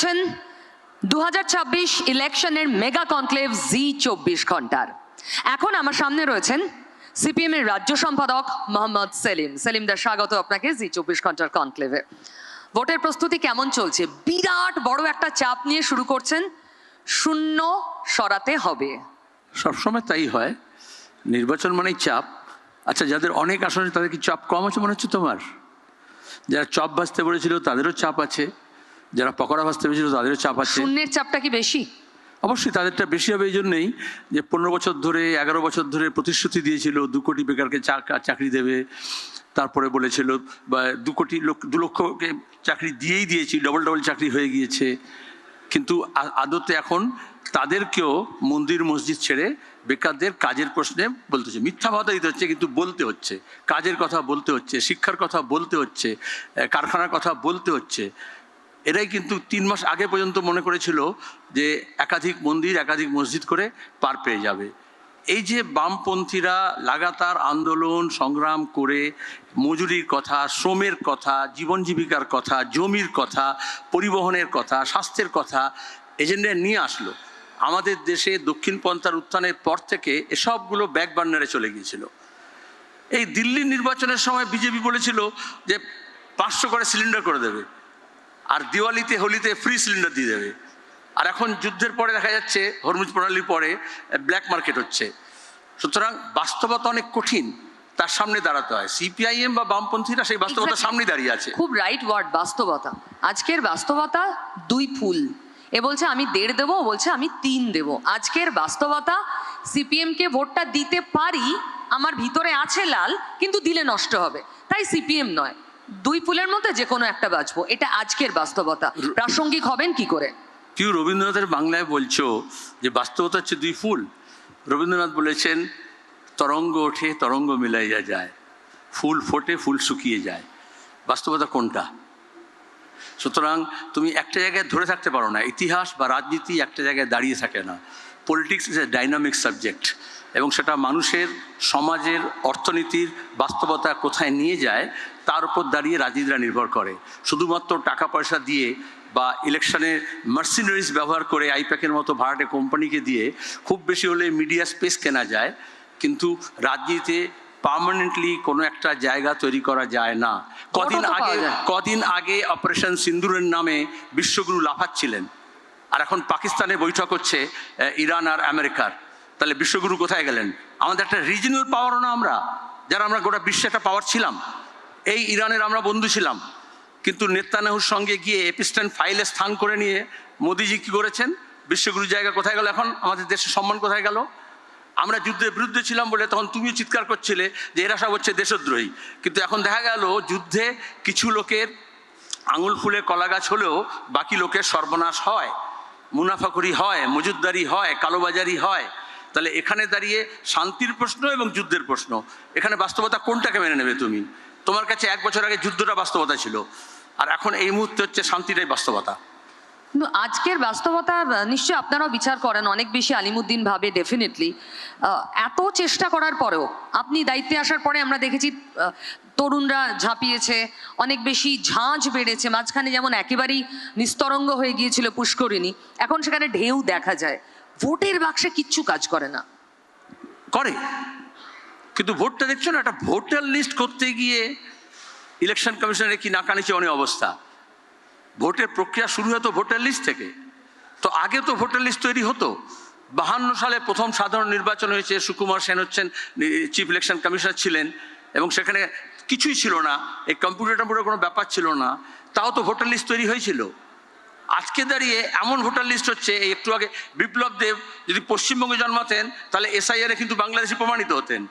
রয়েছেন 2026 ইলেকশনের mega conclave জি24 ঘন্টার। এখন আমার সামনে রয়েছেন সিপিএম এর রাজ্য সম্পাদক মোহাম্মদ সেলিমদার, স্বাগত আপনাকে জি24 ঘন্টার কনক্লেভে। ভোটের প্রস্তুতি কেমন চলছে? বিরাট বড় একটা চাপ নিয়ে শুরু করছেন, শূন্য সরাতে হবে। সবসময় তাই হয়, নির্বাচন মানেই চাপ। আচ্ছা, যাদের অনেক আসন আছে তাদের কি চাপ কম আছে মনে হচ্ছে তোমার? যারা চপ ভাজতে বলেছিল তাদেরও চাপ আছে, যারা পকোড়া ভাজতে বলেছিল তাদেরও চাপ আছে। শূন্যের চাপটা কি বেশি? অবশ্যই তাদেরটা বেশি হবে এই জন্যেই যে 15 বছর ধরে 11 বছর ধরে প্রতিশ্রুতি দিয়েছিল 2 কোটি বেকারকে চাকরি দেবে, তারপরে বলেছিল 2 লক্ষকে চাকরি দিয়েই দিয়েছি, ডবল চাকরি হয়ে গিয়েছে। কিন্তু আদতে এখন তাদেরকেও মন্দির মসজিদ ছেড়ে বেকারদের কাজের প্রশ্নে বলতে হচ্ছে, মিথ্যা কথা দিতে হচ্ছে কিন্তু বলতে হচ্ছে, কাজের কথা বলতে হচ্ছে, শিক্ষার কথা বলতে হচ্ছে, কারখানার কথা বলতে হচ্ছে। এরাই কিন্তু 3 মাস আগে পর্যন্ত মনে করেছিল যে একাধিক মন্দির একাধিক মসজিদ করে পার পেয়ে যাবে। এই যে বামপন্থীরা লাগাতার আন্দোলন সংগ্রাম করে মজুরির কথা, শ্রমের কথা, জীবন জীবিকার কথা, জমির কথা, পরিবহনের কথা, স্বাস্থ্যের কথা এজেন্ডা নিয়ে আসলো, আমাদের দেশে দক্ষিণপন্থার উত্থানের পর থেকে এসবগুলো ব্যাক বার্নারে চলে গিয়েছিল। এই দিল্লির নির্বাচনের সময় বিজেপি বলেছিল যে 500 করে সিলিন্ডার করে দেবে, আর দিওয়ালিতে হোলিতে ফ্রি সিলিন্ডার দিয়ে দেবে। আর এখন যুদ্ধের পরে দেখা যাচ্ছে, হরমুজ প্রণালীর পরে ব্ল্যাক মার্কেট হচ্ছে। সুতরাং বাস্তবতা অনেক কঠিন, তার সামনে দাঁড়াতে হয়। সিপিআইএম বা বামপন্থীরা সেই বাস্তবতার সামনে দাঁড়িয়ে আছে। খুব রাইট ওয়ার্ড, বাস্তবতা। আজকের বাস্তবতা 2 ফুল, এ বলছে আমি 1.5 দেবো, ও বলছে আমি 3 দেবো। আজকের বাস্তবতা সিপিএম কে ভোটটা দিতে পারি, আমার ভিতরে আছে লাল, কিন্তু দিলে নষ্ট হবে, তাই সিপিএম নয়, 2 ফুলের মধ্যে যে কোনো একটা বাঁচবো। এটা আজকের বাস্তবতা। প্রাসঙ্গিক হবেন কি করে? কেউ রবীন্দ্রনাথের বাংলায় বলছো যে বাস্তবতা হচ্ছে 2 ফুল। রবীন্দ্রনাথ বলেছেন, তরঙ্গ ওঠে তরঙ্গ মিলাইয়া যায়, ফুল ফোটে ফুল শুকিয়ে যায়। বাস্তবতা কোনটা? সুতরাং তুমি একটা জায়গায় ধরে থাকতে পারো না। ইতিহাস বা রাজনীতি একটা জায়গায় দাঁড়িয়ে থাকে না। Politics is a dynamic subject, এবং সেটা মানুষের, সমাজের, অর্থনীতির বাস্তবতা কোথায় নিয়ে যায় তার উপর দাঁড়িয়ে রাজনীতিরা নির্ভর করে। শুধুমাত্র টাকা পয়সা দিয়ে বা ইলেকশনে মার্সিনারিজ ব্যবহার করে আইপ্যাকের মতো ভাড়াটে কোম্পানিকে দিয়ে খুব বেশি হলে মিডিয়া স্পেস কেনা যায়, কিন্তু রাজনীতিতে পার্মানেন্টলি কোনো একটা জায়গা তৈরি করা যায় না। কদিন আগে অপারেশন সিন্দুরের নামে বিশ্বগুরু লাফাচ্ছিলেন, আর এখন পাকিস্তানে বৈঠক হচ্ছে ইরান আর আমেরিকার। তাহলে বিশ্বগুরু কোথায় গেলেন? আমাদের একটা রিজিনাল পাওয়ারও না আমরা, যারা আমরা গোটা বিশ্বে একটা পাওয়ার ছিলাম। এই ইরানের আমরা বন্ধু ছিলাম, কিন্তু নেতানিয়াহুর সঙ্গে গিয়ে এপিস্টান ফাইলে স্থান করে নিয়ে মোদিজি কি করেছেন? বিশ্বগুরু জায়গা কোথায় গেল? এখন আমাদের দেশের সম্মান কোথায় গেল? আমরা যুদ্ধের বিরুদ্ধে ছিলাম বলে তখন তুমিও চিৎকার করছিলে যে এরা সব হচ্ছে দেশদ্রোহী, কিন্তু এখন দেখা গেল যুদ্ধে কিছু লোকের আঙুল ফুলে কলা গাছ হলেও বাকি লোকের সর্বনাশ হয়, মুনাফাখুরি হয়, মজুদদারি হয়, কালোবাজারি হয়। তাহলে এখানে দাঁড়িয়ে শান্তির প্রশ্ন এবং যুদ্ধের প্রশ্ন, এখানে বাস্তবতা কোনটাকে মেনে নেবে তুমি? তোমার কাছে 1 বছর আগে যুদ্ধটা বাস্তবতা ছিল, আর এখন এই মুহূর্তে হচ্ছে শান্তিটাই বাস্তবতা। কিন্তু আজকের বাস্তবতা নিশ্চয়ই আপনারাও বিচার করেন অনেক বেশি আলিমুদ্দিন ভাবে। ডেফিনেটলি এত চেষ্টা করার পরেও, আপনি দায়িত্বে আসার পরে আমরা দেখেছি তরুণরা ঝাঁপিয়েছে, অনেক বেশি ঝাঁঝ বেড়েছে। মাঝখানে যেমন একেবারেই নিস্তরঙ্গ হয়ে গিয়েছিল পুষ্করিণী, এখন সেখানে ঢেউ দেখা যায়। ভোটের বাক্সে কিচ্ছু কাজ করে না। করে, কিন্তু ভোটটা দেখছো না, একটা ভোটার লিস্ট করতে গিয়ে ইলেকশন কমিশনের কি নাকানিচে অনেক অবস্থা। ভোটের প্রক্রিয়া শুরু হতো ভোটার লিস্ট থেকে, তো আগে তো ভোটার লিস্ট তৈরি হতো। 52 সালে প্রথম সাধারণ নির্বাচন হয়েছে, সুকুমার সেন হচ্ছেন চিফ ইলেকশন কমিশনার ছিলেন, এবং সেখানে কিছুই ছিল না, এই কম্পিউটার কোনো ব্যাপার ছিল না, তাও তো ভোটার লিস্ট তৈরি হয়েছিল। আজকে দাঁড়িয়ে এমন ভোটার লিস্ট হচ্ছে, এই একটু আগে বিপ্লব দেব যদি পশ্চিমবঙ্গে জন্মাতেন তাহলে এসআইআরে কিন্তু বাংলাদেশি প্রমাণিত হতেন।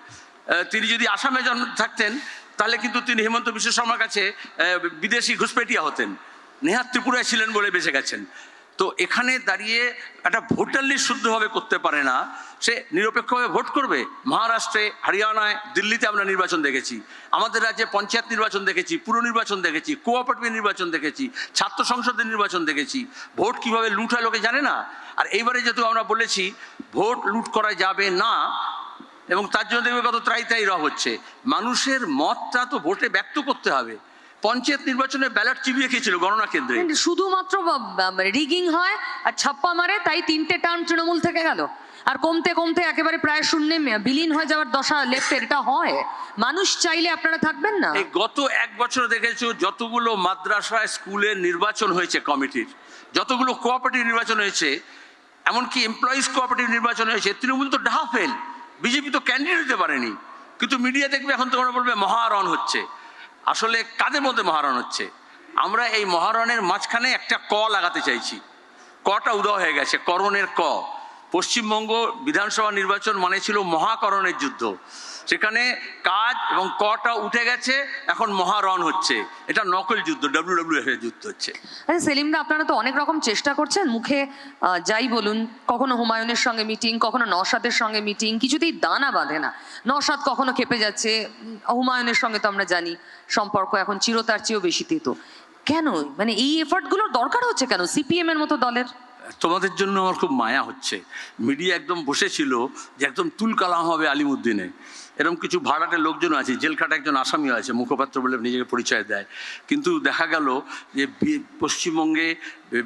তিনি যদি আসামে জন্ম থাকতেন তাহলে কিন্তু তিনি হেমন্ত বিশ্ব শর্মার কাছে বিদেশি ঘুষপেটিয়া হতেন। নেহাত ত্রিপুরায় ছিলেন বলে বেঁচে গেছেন। তো এখানে দাঁড়িয়ে একটা ভোটার লিস্ট শুদ্ধভাবে করতে পারে না, সে নিরপেক্ষভাবে ভোট করবে। মহারাষ্ট্রে, হরিয়ানায়, দিল্লিতে আমরা নির্বাচন দেখেছি, আমাদের রাজ্যে পঞ্চায়েত নির্বাচন দেখেছি, পুর নির্বাচন দেখেছি, কোঅপারেটিভ নির্বাচন দেখেছি, ছাত্র সংসদের নির্বাচন দেখেছি। ভোট কিভাবে লুট হয় লোকে জানে না। আর এইবারে যেহেতু আমরা বলেছি ভোট লুট করা যাবে না, এবং তার জন্য দেখবে কত ত্রাই রব হচ্ছে। মানুষের মতটা তো ভোটে ব্যক্ত করতে হবে। পঞ্চায়েত নির্বাচনে ব্যালট চিবিয়ে খেয়েছিল গণনা কেন্দ্রে। শুধুমাত্র রিগিং হয় আর ছাপ্পা মারে, তাই 3টে টার্ম তৃণমূল থেকে গেল, আর কমতে কমতে একেবারে প্রায় শূন্যে বিলীন হয়ে যাওয়ার দশা লেফটের। এটা হয়? মানুষ চাইলে আপনারা থাকবেন না? এই গত 1 বছর দেখেছো যতগুলো মাদ্রাসায় স্কুলের নির্বাচন হয়েছে কমিটির, যতগুলো কোঅপারেটিভ নির্বাচন হয়েছে, এমনকি এমপ্লয়িজ কোঅপারেটিভ নির্বাচন হয়েছে, তৃণমূল তো ডাহা ফেল, বিজেপি তো ক্যান্ডিডেট হতে পারেনি। কিন্তু মিডিয়া দেখবে এখন তোমরা বলবে মহারণ হচ্ছে। আসলে কাদের মধ্যে মহারণ হচ্ছে? আমরা এই মহারণের মাঝখানে একটা ক লাগাতে চাইছি। কটা উদয় হয়ে গেছে, করণের ক। পশ্চিমবঙ্গ বিধানসভা নির্বাচন মানে ছিল মহাকরণের যুদ্ধ, সেখানে কাজ এবং কটা উঠে গেছে, এখন মহারণ হচ্ছে। এটা নকল যুদ্ধ, WWF এর যুদ্ধ হচ্ছে। আচ্ছা সেলিমদা, আপনারা তো অনেক রকম চেষ্টা করছেন, মুখে যাই বলুন, কখনো হুমায়ুনের সঙ্গে মিটিং, কখনো নওশাদের সঙ্গে মিটিং, কিছুতেই দানা বাঁধে না। নওশাদ কখনো খেপে যাচ্ছে, হুমায়ুনের সঙ্গে তো আমরা জানি সম্পর্ক এখন চিরতার চেয়েও বেশি তেতো। কেন মানে এই এফার্টগুলোর দরকার হচ্ছে কেন সিপিএম এর মতো দলের? তোমাদের জন্য আমার খুব মায়া হচ্ছে। মিডিয়া একদম বসেছিল যে একদম তুলকালাম হবে আলিমুদ্দিনে, এরকম কিছু ভাড়াটে লোকজন আছে, জেলখাটা একজন আসামিও আছে, মুখপাত্র বলে নিজেকে পরিচয় দেয়। কিন্তু দেখা গেল যে পশ্চিমবঙ্গে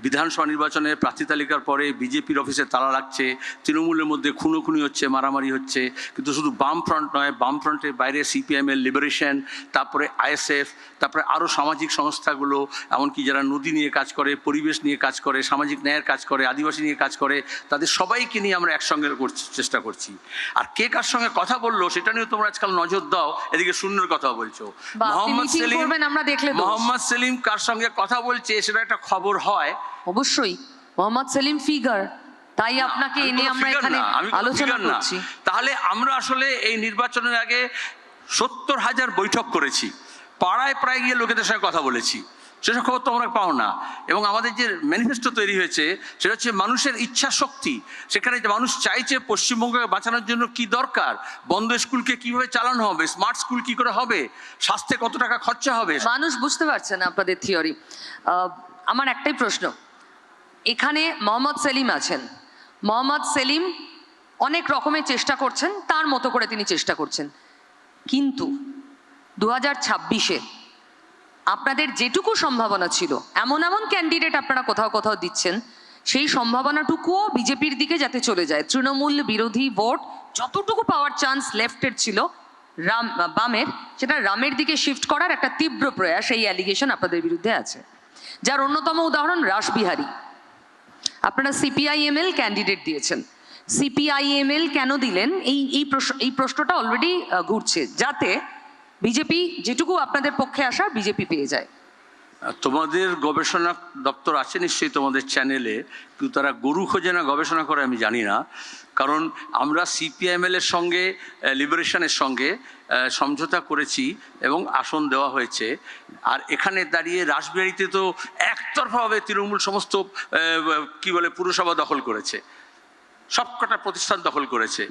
বিধানসভা নির্বাচনের প্রার্থী তালিকার পরে বিজেপির অফিসে তালা লাগছে, তৃণমূলের মধ্যে খুনোখুনি হচ্ছে, মারামারি হচ্ছে। কিন্তু শুধু বাম ফ্রন্ট নয়, বাম ফ্রন্টের বাইরে সিপিএমের লিবারেশন, তারপরে ISF, তারপরে আরও সামাজিক সংস্থাগুলো, এমনকি যারা নদী নিয়ে কাজ করে, পরিবেশ নিয়ে কাজ করে, সামাজিক ন্যায়ের কাজ করে, আদিবাসী নিয়ে কাজ করে, তাদের সবাইকে নিয়ে আমরা একসঙ্গে চেষ্টা করছি। আর কে কার সঙ্গে কথা বললো সেটা নিয়ে তোমরা আজকাল নজর দাও। এদিকে শূন্যের কথা বলছো, মোহাম্মদ সেলিম কার সঙ্গে কথা বলছে সেটা একটা খবর হয়। অবশ্যই মোহাম্মদ সেলিম ফিগার, তাই আপনাকে এনে আমরা এখানে আলোচনা করছি। তাহলে আমরা আসলে এই নির্বাচনের আগে 70,000 বৈঠক করেছি, পাড়ায় প্রায় গিয়ে লোকেদের সঙ্গে কথা বলেছি, সেসব খবর তো আমরা পাও না। এবং আমাদের যে ম্যানিফেস্টো তৈরি হয়েছে সেটা হচ্ছে মানুষের ইচ্ছা শক্তি। সেখানে যে মানুষ চাইছে পশ্চিমবঙ্গকে বাঁচানোর জন্য কি দরকার, বন্ধ স্কুলকে কিভাবে চালানো হবে, স্মার্ট স্কুল কি করে হবে, স্বাস্থ্যে কত টাকা খরচা হবে, মানুষ বুঝতে পারছে না আপনাদের থিওরি। আমার একটাই প্রশ্ন, এখানে মোহাম্মদ সেলিম আছেন, মোহাম্মদ সেলিম অনেক রকমের চেষ্টা করছেন, তার মতো করে তিনি চেষ্টা করছেন, কিন্তু 2026-এ আপনাদের যেটুকু সম্ভাবনা ছিল, এমন এমন ক্যান্ডিডেট আপনারা কোথাও কোথাও দিচ্ছেন, সেই সম্ভাবনাটুকুও বিজেপির দিকে যাতে চলে যায়। তৃণমূল বিরোধী ভোট যতটুকু পাওয়ার চান্স লেফটের ছিল, বামের, সেটা রামের দিকে শিফট করার একটা তীব্র প্রয়াস, এই অ্যালিগেশন আপনাদের বিরুদ্ধে আছে। যার অন্যতম উদাহরণ রাসবিহারী। আপনারা CPIML ক্যান্ডিডেট দিয়েছেন, CPIML কেন দিলেন এই প্রশ্নটা অলরেডি ঘুরছে, যাতে বিজেপি যেটুকু আপনাদের পক্ষে আসা বিজেপি পেয়ে যায়। তোমাদের গবেষণা দপ্তর আছে নিশ্চয়ই তোমাদের চ্যানেলে, কিন্তু তারা গরু খোঁজে না গবেষণা করে আমি জানি না। কারণ আমরা CPIML এর সঙ্গে লিবারেশনের সঙ্গে সমঝোতা করেছি এবং আসন দেওয়া হয়েছে। আর এখানে দাঁড়িয়ে রাসবিহারীতে তো একতরফাভাবে তৃণমূল সমস্ত কি বলে পুরসভা দখল করেছে, সবকটা প্রতিষ্ঠান দখল করেছে।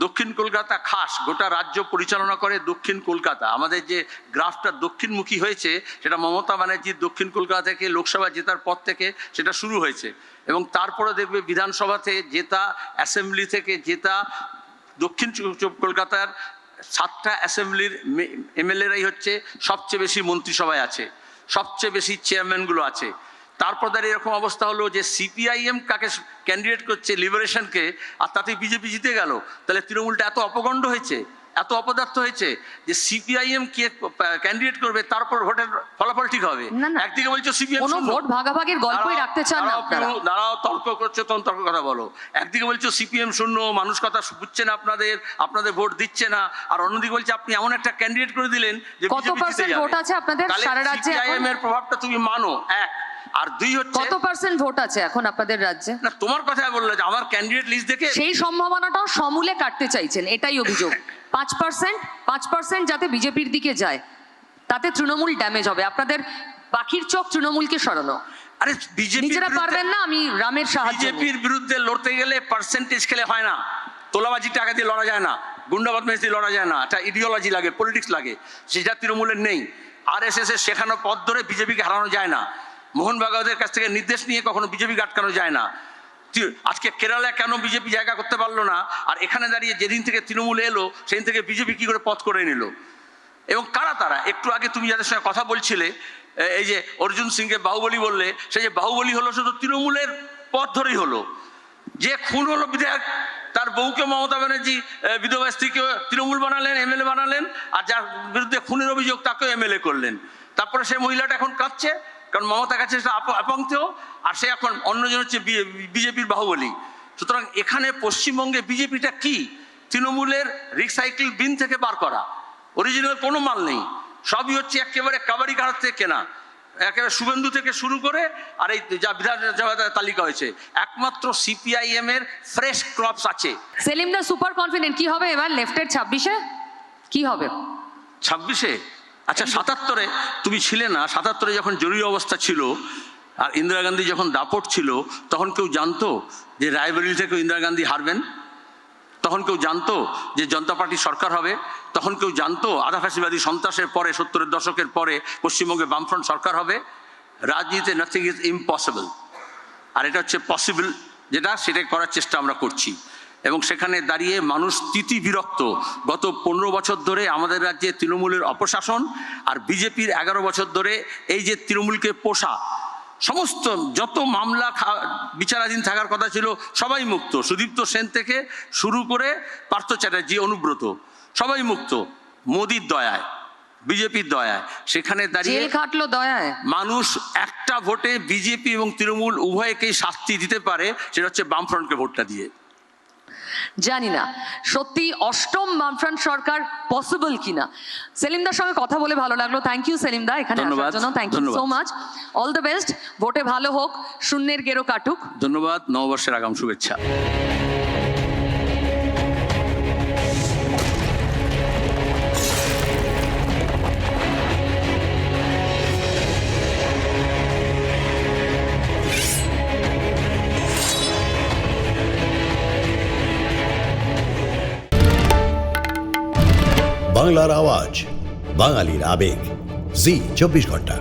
দক্ষিণ কলকাতা খাস গোটা রাজ্য পরিচালনা করে দক্ষিণ কলকাতা। আমাদের যে গ্রাফটা দক্ষিণমুখী হয়েছে সেটা মমতা ব্যানার্জির দক্ষিণ কলকাতা থেকে লোকসভা জেতার পর থেকে সেটা শুরু হয়েছে। এবং তারপরে দেখবে বিধানসভাতে জেতা, অ্যাসেম্বলি থেকে জেতা, দক্ষিণ কলকাতার 7টা অ্যাসেম্বলির MLA-রাই হচ্ছে সবচেয়ে বেশি মন্ত্রিসভায় আছে, সবচেয়ে বেশি চেয়ারম্যানগুলো আছে। তারপর দাঁড়িয়ে এরকম অবস্থা হলো যে CPIM কাকে ক্যান্ডিডেট করছে, লিবারেশনকে, আর তাতে বিজেপি জিতে গেল। তাহলে তৃণমূলটা এত অপগণ্ড হয়েছে, এত অপদার্থ হয়েছে যে CPIM কে ক্যান্ডিডেট করবে, তারপর ভোটের ফলাফল ঠিক হবে। একদিকে বলছো CPIM কোনো ভোট ভাগাভাগির গল্পই রাখতে চান না আপনারা। দাঁড়াও, তর্ক করছো তখন তর্ক কথা বলো। একদিকে বলছো CPM শূন্য, মানুষ কথা বুঝছে না আপনাদের ভোট দিচ্ছে না, আর অন্যদিকে বলছে আপনি এমন একটা ক্যান্ডিডেট করে দিলেন যে কত % ভোট আছে আপনাদের সারা রাজ্যে? CPIM এর প্রভাবটা তুমি মানো, এক। আর দুই হচ্ছে কত % ভোট আছে এখন আপনাদের রাজ্যে? না, তোমার কথা বললে যে আমার ক্যান্ডিডেট লিস্ট দেখে সেই সম্ভাবনাটাও সমূলে কাটতে চাইছেন, এটাই অভিযোগ। 5% যাতে বিজেপির দিকে যায়, তাতে তৃণমূল ড্যামেজ হবে। আপনাদের পাখির চোখ তৃণমূলকে সরানো। আরে বিজেপি নিজেরা পারবেন না, আমি রামের সাহায্য। বিজেপির বিরুদ্ধে লড়তে গেলে পার্সেন্টেজ খেলে হয় না, তোলাবাজি টাকা দিয়ে লড়া যায় না, গুন্ডাবদমেশ দিয়ে লড়া যায় না, এটা ইডিওলজি লাগে, পলিটিক্স লাগে, সেটা তৃণমূলের নেই। RSS এর শেখানো পথ ধরে বিজেপিকে হারানো যায় না, মোহন ভাগবতের কাছ থেকে নির্দেশ নিয়ে কখনো বিজেপিকে আটকানো যায় না। আজকে কেরালায় কেন বিজেপি জায়গা করতে পারলো না, আর এখানে দাঁড়িয়ে যেদিন থেকে তৃণমূল এলো সেদিন থেকে বিজেপি কি করে পথ করে নিল? এবং কারা তারা? একটু আগে তুমি যাদের সঙ্গে কথা বলছিলে, এই যে অর্জুন সিংকে বাহুবলী বললে, সেই যে বাহুবলী হলো শুধু তৃণমূলের পথ ধরেই হলো। যে খুন হলো বিধায়ক, তার বউকে মমতা ব্যানার্জি বিধবা স্ত্রীকে তৃণমূল বানালেন, এমএলএ বানালেন, আর যার বিরুদ্ধে খুনের অভিযোগ তাকেও এমএলএ করলেন। তারপরে সেই মহিলাটা এখন কাঁদছে, কারণ মমতার কাছে সেটা আপংথেয়, আর সে এখন অন্যজন হচ্ছে বিজেপির বাহুবলী। সুতরাং এখানে পশ্চিমবঙ্গে বিজেপিটা কি? তৃণমূলের রিসাইকেল বিন থেকে বার করা, অরিজিনাল কোনো মাল নেই, সবই হচ্ছে একেবারে কাবাডি কাড়ার থেকে কেনা, একেবারে শুভেন্দু থেকে শুরু করে আর এই যা বিধানসভা তালিকা হয়েছে, একমাত্র সিপিআইএম এর ফ্রেশ ক্রপস আছে। সেলিম দা সুপার কনফিডেন্ট, কি হবে এবার লেফটের 26-এ কি হবে? 26-এ? আচ্ছা 77-এ তুমি ছিলে না? 77-এ যখন জরুরি অবস্থা ছিল আর ইন্দিরা গান্ধী যখন দাপট ছিল, তখন কেউ জানতো যে রায়বেরিলি থেকে ইন্দিরা গান্ধী হারবেন? তখন কেউ জানতো যে জনতা পার্টির সরকার হবে? তখন কেউ জানতো আধা ফ্যাসিবাদী সন্ত্রাসের পরে 70-এর দশকের পরে পশ্চিমবঙ্গে বামফ্রন্ট সরকার হবে? রাজনীতিতে নাথিং ইজ ইম্পসিবল, আর এটা হচ্ছে পসিবল, যেটা সেটাই করার চেষ্টা আমরা করছি। এবং সেখানে দাঁড়িয়ে মানুষ তিতি বিরক্ত। গত 15 বছর ধরে আমাদের রাজ্যে তৃণমূলের অপশাসন আর বিজেপির 11 বছর ধরে এই যে তৃণমূলকে পোষা, সমস্ত যত মামলা বিচারাধীন থাকার কথা ছিল সবাই মুক্ত, সুদীপ্ত সেন থেকে শুরু করে পার্থ চ্যাটার্জি, অনুব্রত, সবাই মুক্ত মোদির দয়ায়, বিজেপির দয়ায়। সেখানে দাঁড়িয়ে জেল খাটলো দয়ায়। মানুষ একটা ভোটে বিজেপি এবং তৃণমূল উভয়কেই শাস্তি দিতে পারে, সেটা হচ্ছে বামফ্রন্টকে ভোটটা দিয়ে। জানি না সত্যি অষ্টম বামফ্রন্ট সরকার পসিবল কিনা। সেলিমদার সঙ্গে কথা বলে ভালো লাগলো। থ্যাংক ইউ সেলিমদা এখানে আসার জন্য। Thank you so much. All the best. ভোটে ভালো হোক, শূন্যের গেরো কাটুক। ধন্যবাদ। নববর্ষের আগাম শুভেচ্ছা। বাংলার আওয়াজ, বাঙালির আবেগ, জি 24 ঘন্টা।